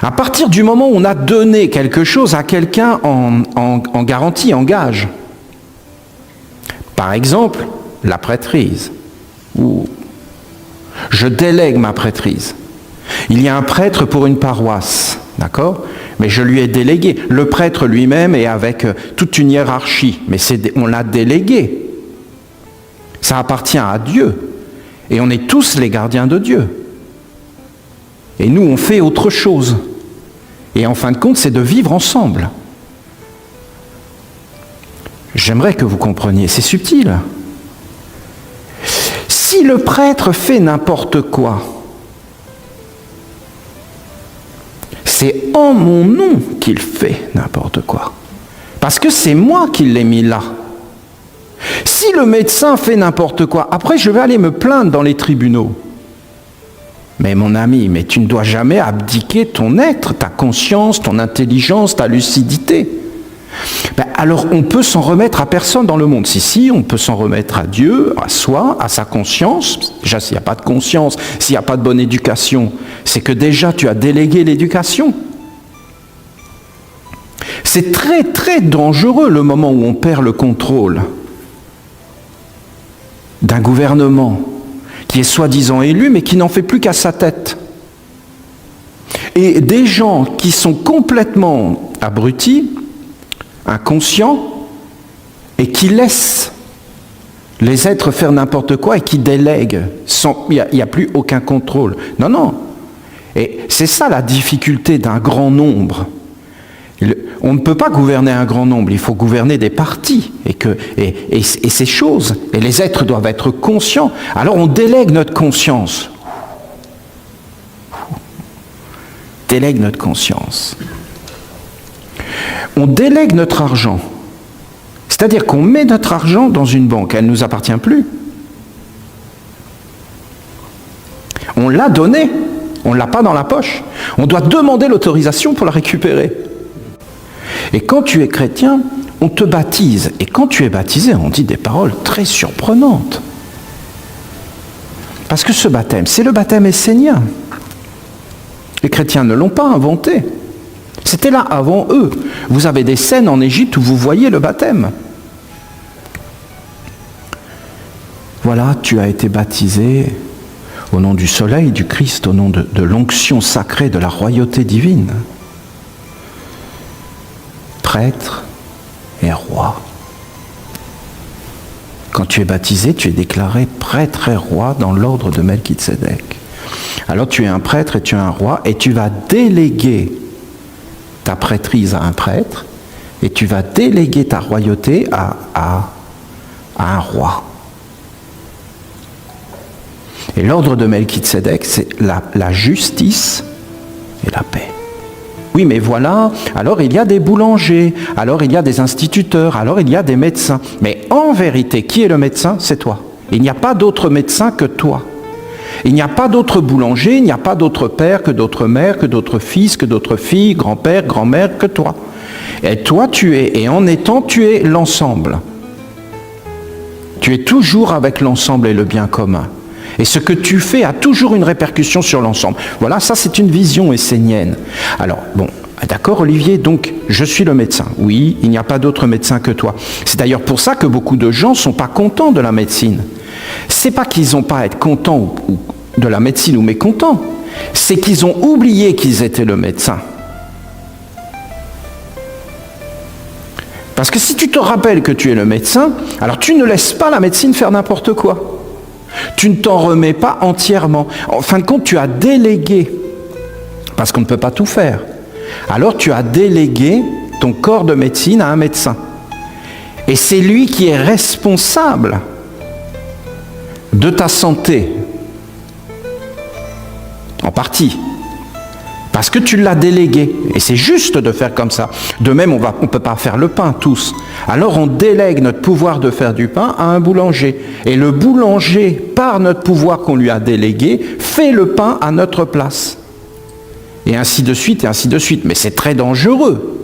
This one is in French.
À partir du moment où on a donné quelque chose à quelqu'un en garantie, en gage, par exemple, la prêtrise, ou je délègue ma prêtrise. Il y a un prêtre pour une paroisse, d'accord ? Mais je lui ai délégué. Le prêtre lui-même est avec toute une hiérarchie, mais on l'a délégué. Ça appartient à Dieu. Et on est tous les gardiens de Dieu. Et nous, on fait autre chose. Et en fin de compte, c'est de vivre ensemble. J'aimerais que vous compreniez, c'est subtil. Si le prêtre fait n'importe quoi, c'est en mon nom qu'il fait n'importe quoi. Parce que c'est moi qui l'ai mis là. Si le médecin fait n'importe quoi, après je vais aller me plaindre dans les tribunaux. Mais mon ami, mais tu ne dois jamais abdiquer ton être, ta conscience, ton intelligence, ta lucidité. Alors on peut s'en remettre à personne dans le monde. Si, on peut s'en remettre à Dieu, à soi, à sa conscience. Déjà, s'il n'y a pas de conscience, s'il n'y a pas de bonne éducation, c'est que déjà tu as délégué l'éducation. C'est très très dangereux le moment où on perd le contrôle d'un gouvernement qui est soi-disant élu, mais qui n'en fait plus qu'à sa tête. Et des gens qui sont complètement abrutis, inconscients, et qui laissent les êtres faire n'importe quoi et qui délèguent. Il n'y a plus aucun contrôle. Non. Et c'est ça la difficulté d'un grand nombre. On ne peut pas gouverner un grand nombre, il faut gouverner des partis et ces choses. Et les êtres doivent être conscients. Alors on délègue notre conscience. Délègue notre conscience. On délègue notre argent. C'est-à-dire qu'on met notre argent dans une banque, elle ne nous appartient plus. On l'a donné, on ne l'a pas dans la poche. On doit demander l'autorisation pour la récupérer. Et quand tu es chrétien, on te baptise. Et quand tu es baptisé, on dit des paroles très surprenantes. Parce que ce baptême, c'est le baptême essénien. Les chrétiens ne l'ont pas inventé. C'était là avant eux. Vous avez des scènes en Égypte où vous voyez le baptême. Voilà, tu as été baptisé au nom du soleil, du Christ, au nom de l'onction sacrée de la royauté divine. Prêtre et roi. Quand tu es baptisé, tu es déclaré prêtre et roi dans l'ordre de Melchizedek. Alors tu es un prêtre et tu es un roi et tu vas déléguer ta prêtrise à un prêtre et tu vas déléguer ta royauté à un roi. Et l'ordre de Melchizedek, c'est la justice et la paix. Oui, mais voilà, alors il y a des boulangers, alors il y a des instituteurs, alors il y a des médecins. Mais en vérité, qui est le médecin? C'est toi. Il n'y a pas d'autre médecin que toi. Il n'y a pas d'autre boulanger, il n'y a pas d'autre père que d'autres mères, que d'autres fils, que d'autres filles, grand-père, grand-mère que toi. Et toi, et en étant, tu es l'ensemble. Tu es toujours avec l'ensemble et le bien commun. Et ce que tu fais a toujours une répercussion sur l'ensemble. Voilà, ça c'est une vision essénienne. Alors, bon, d'accord Olivier, donc je suis le médecin. Oui, il n'y a pas d'autre médecin que toi. C'est d'ailleurs pour ça que beaucoup de gens ne sont pas contents de la médecine. C'est pas qu'ils n'ont pas à être contents de la médecine ou mécontents, c'est qu'ils ont oublié qu'ils étaient le médecin. Parce que si tu te rappelles que tu es le médecin, alors tu ne laisses pas la médecine faire n'importe quoi. Tu ne t'en remets pas entièrement. En fin de compte, tu as délégué, parce qu'on ne peut pas tout faire. Alors tu as délégué ton corps de médecine à un médecin. Et c'est lui qui est responsable de ta santé, en partie, parce que tu l'as délégué. Et c'est juste de faire comme ça. De même, on ne peut pas faire le pain tous. Alors on délègue notre pouvoir de faire du pain à un boulanger. Et le boulanger, par notre pouvoir qu'on lui a délégué, fait le pain à notre place. Et ainsi de suite, et ainsi de suite. Mais c'est très dangereux.